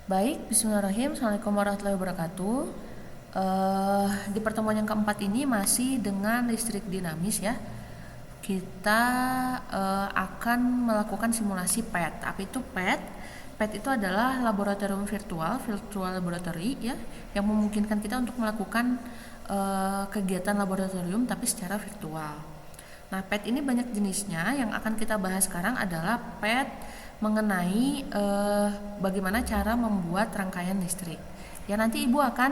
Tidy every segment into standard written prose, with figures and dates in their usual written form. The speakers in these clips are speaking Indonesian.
Baik, bismillahirrahmanirrahim. Assalamualaikum warahmatullahi wabarakatuh. Di pertemuan yang keempat ini masih dengan listrik dinamis ya. Kita akan melakukan simulasi PET. Apa itu PET? PET itu adalah laboratorium virtual laboratory ya, yang memungkinkan kita untuk melakukan kegiatan laboratorium tapi secara virtual. Nah, PET ini banyak jenisnya. Yang akan kita bahas sekarang adalah PET mengenai bagaimana cara membuat rangkaian listrik. Ya, nanti Ibu akan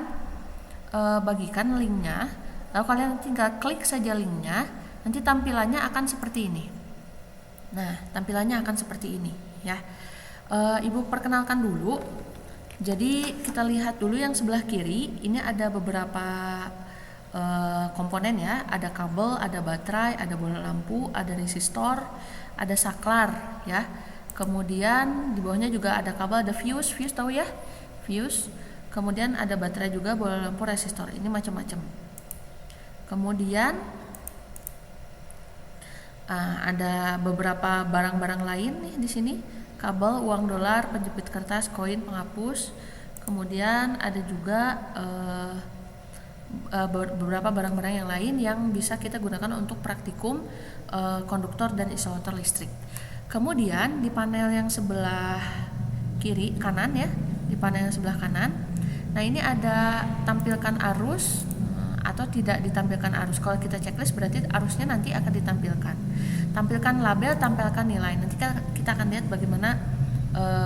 bagikan linknya, lalu kalian tinggal klik saja linknya, nanti tampilannya akan seperti ini. Nah, tampilannya akan seperti ini ya. Ibu perkenalkan dulu. Jadi kita lihat dulu yang sebelah kiri, ini ada beberapa komponen ya, ada kabel, ada baterai, ada bola lampu, ada resistor, ada saklar ya. Kemudian di bawahnya juga ada kabel, ada fuse tahu ya? Fuse. Kemudian ada baterai juga, bola lampu, resistor. Ini macam-macam. Kemudian ada beberapa barang-barang lain nih di sini. Kabel, uang dolar, penjepit kertas, koin, penghapus. Kemudian ada juga beberapa barang-barang yang lain yang bisa kita gunakan untuk praktikum konduktor dan isolator listrik. Kemudian di panel yang sebelah kanan ya, di panel yang sebelah kanan. Nah, ini ada tampilkan arus atau tidak ditampilkan arus. Kalau kita checklist berarti arusnya nanti akan ditampilkan. Tampilkan label, tampilkan nilai. Nanti kita akan lihat bagaimana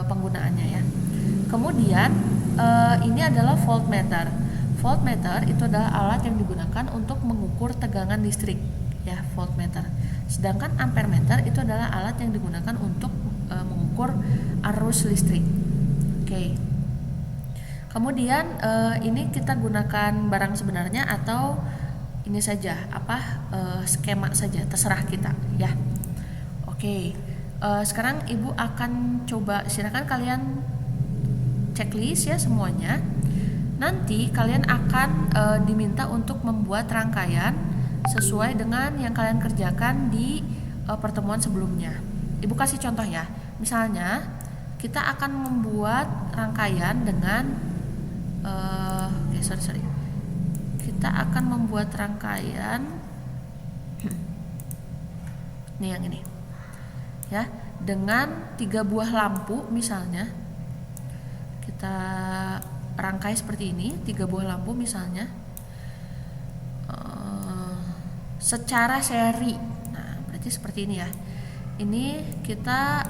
penggunaannya ya. Kemudian ini adalah voltmeter. Voltmeter itu adalah alat yang digunakan untuk mengukur tegangan listrik ya, voltmeter. Sedangkan ampermeter itu adalah alat yang digunakan untuk mengukur arus listrik. Oke. Kemudian ini kita gunakan barang sebenarnya atau ini saja skema saja, terserah kita ya. Oke. Sekarang Ibu akan coba, silakan kalian checklist ya semuanya. Nanti kalian akan diminta untuk membuat rangkaian sesuai dengan yang kalian kerjakan di pertemuan sebelumnya. Ibu kasih contoh ya. Misalnya kita akan membuat rangkaian dengan kita akan membuat rangkaian nih yang ini ya, dengan 3 buah lampu misalnya. Kita rangkai seperti ini, 3 buah lampu misalnya secara seri. Nah, berarti seperti ini ya. Ini kita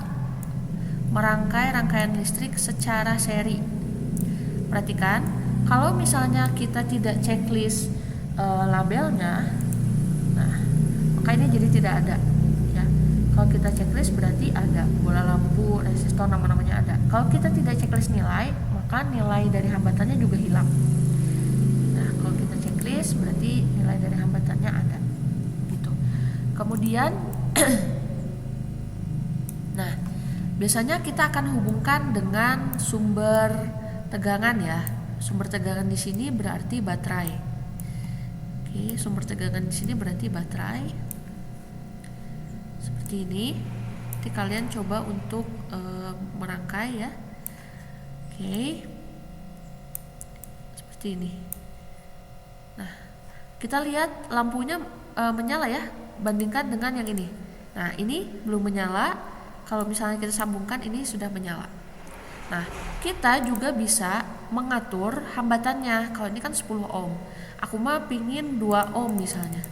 merangkai rangkaian listrik secara seri. Perhatikan, kalau misalnya kita tidak checklist labelnya, nah maka ini jadi tidak ada ya. Kalau kita checklist berarti ada bola lampu, resistor, nama-namanya ada. Kalau kita tidak checklist nilai, maka nilai dari hambatannya juga hilang. Nah, kalau kita checklist berarti nilai dari hambatannya ada. Kemudian nah, biasanya kita akan hubungkan dengan sumber tegangan ya. Sumber tegangan di sini berarti baterai. Oke, sumber tegangan di sini berarti baterai. Seperti ini. Nanti kalian coba untuk merangkai ya. Oke. Seperti ini. Nah, kita lihat lampunya menyala ya, bandingkan dengan yang ini. Nah, ini belum menyala. Kalau misalnya kita sambungkan, ini sudah menyala. Nah, kita juga bisa mengatur hambatannya. Kalau ini kan 10 ohm, aku mah pingin 2 ohm misalnya.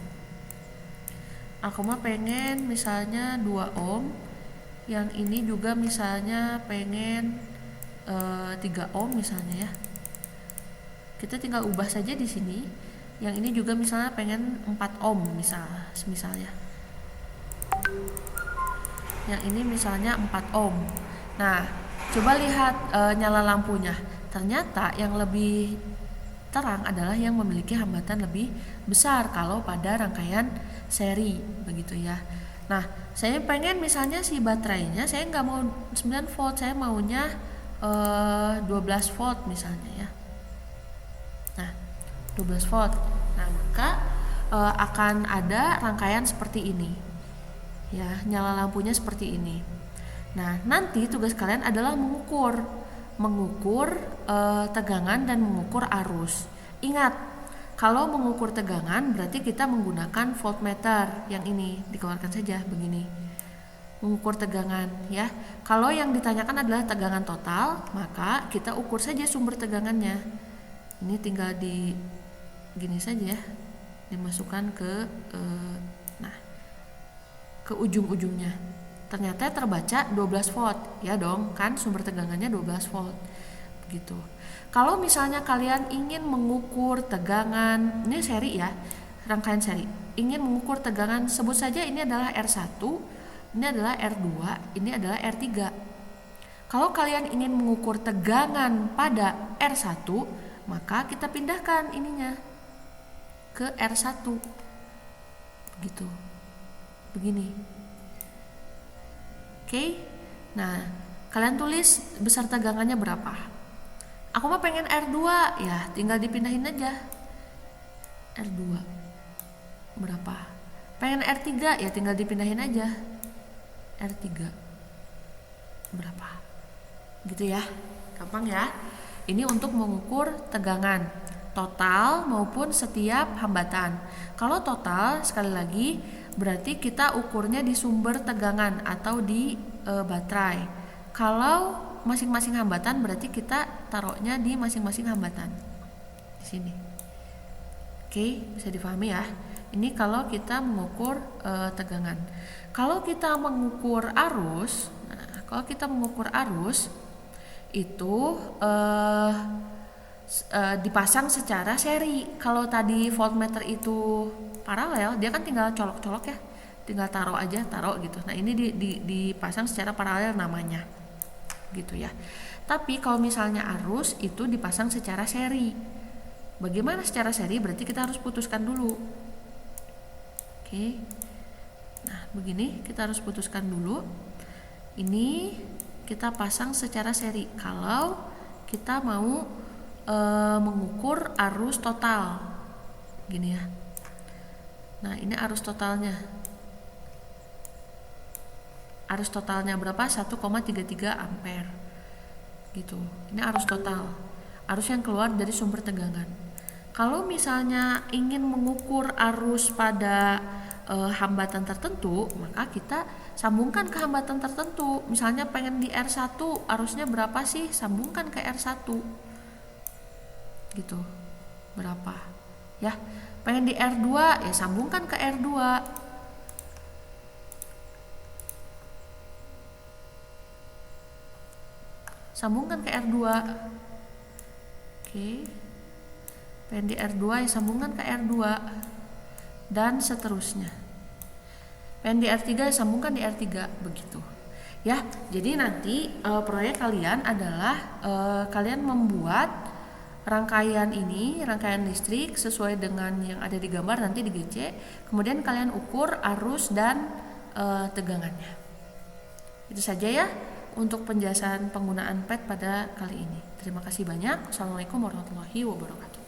Aku mah pengen misalnya 2 ohm. Yang ini juga misalnya pengen 3 ohm misalnya ya. Kita tinggal ubah saja di sini. Yang ini juga misalnya pengen 4 ohm misalnya. Yang ini misalnya 4 ohm. Nah, coba lihat nyala lampunya. Ternyata yang lebih terang adalah yang memiliki hambatan lebih besar kalau pada rangkaian seri, begitu ya. Nah, saya pengen misalnya si baterainya, saya nggak mau 9 volt, saya maunya 12 volt misalnya ya. Nah, 12 volt. Nah, maka akan ada rangkaian seperti ini. Ya, nyala lampunya seperti ini. Nah, nanti tugas kalian adalah mengukur mengukur tegangan dan mengukur arus. Ingat, kalau mengukur tegangan berarti kita menggunakan voltmeter yang ini, dikeluarkan saja begini. Mengukur tegangan ya. Kalau yang ditanyakan adalah tegangan total, maka kita ukur saja sumber tegangannya. Ini tinggal di gini saja ya, dimasukkan ke ke ujung-ujungnya. Ternyata terbaca 12 volt, ya dong, kan sumber tegangannya 12 volt. Begitu. Kalau misalnya kalian ingin mengukur tegangan, ini seri ya, rangkaian seri. Ingin mengukur tegangan, sebut saja ini adalah R1, ini adalah R2, ini adalah R3. Kalau kalian ingin mengukur tegangan pada R1, maka kita pindahkan ininya ke R1. Begitu. Begini. Oke. Nah, kalian tulis besar tegangannya berapa. Aku mah pengen R2, ya tinggal dipindahin aja. R2 berapa? Pengen R3, ya tinggal dipindahin aja. R3 berapa? Gitu ya. Gampang ya. Ini untuk mengukur tegangan total maupun setiap hambatan. Kalau total, sekali lagi, berarti kita ukurnya di sumber tegangan atau di baterai. Kalau masing-masing hambatan berarti kita taruhnya di masing-masing hambatan di sini. Oke, bisa difahami ya. Ini kalau kita mengukur tegangan. Kalau kita mengukur arus, kalau kita mengukur arus itu dipasang secara seri. Kalau tadi voltmeter itu paralel, dia kan tinggal colok-colok ya, tinggal taruh gitu. Nah ini dipasang secara paralel namanya, gitu ya. Tapi kalau misalnya arus itu dipasang secara seri. Bagaimana secara seri? Berarti kita harus putuskan dulu. Oke. Nah begini, kita harus putuskan dulu. Ini kita pasang secara seri. Kalau kita mau mengukur arus total, gini ya. Nah ini arus totalnya. Arus totalnya berapa? 1,33 ampere. Gitu. Ini arus total. Arus yang keluar dari sumber tegangan. Kalau misalnya ingin mengukur arus pada hambatan tertentu, maka kita sambungkan ke hambatan tertentu. Misalnya pengen di R1, arusnya berapa sih? Sambungkan ke R1. Gitu. Berapa? Ya. Pengen di R2, ya sambungkan ke R2. Sambungkan ke R2. Oke. Pengen di R2, ya sambungkan ke R2. Dan seterusnya. Pengen di R3, ya sambungkan di R3. Begitu. Ya, jadi nanti proyek kalian adalah kalian membuat rangkaian listrik sesuai dengan yang ada di gambar nanti di GC. Kemudian kalian ukur arus dan tegangannya. Itu saja ya untuk penjelasan penggunaan PET pada kali ini. Terima kasih banyak. Assalamualaikum warahmatullahi wabarakatuh.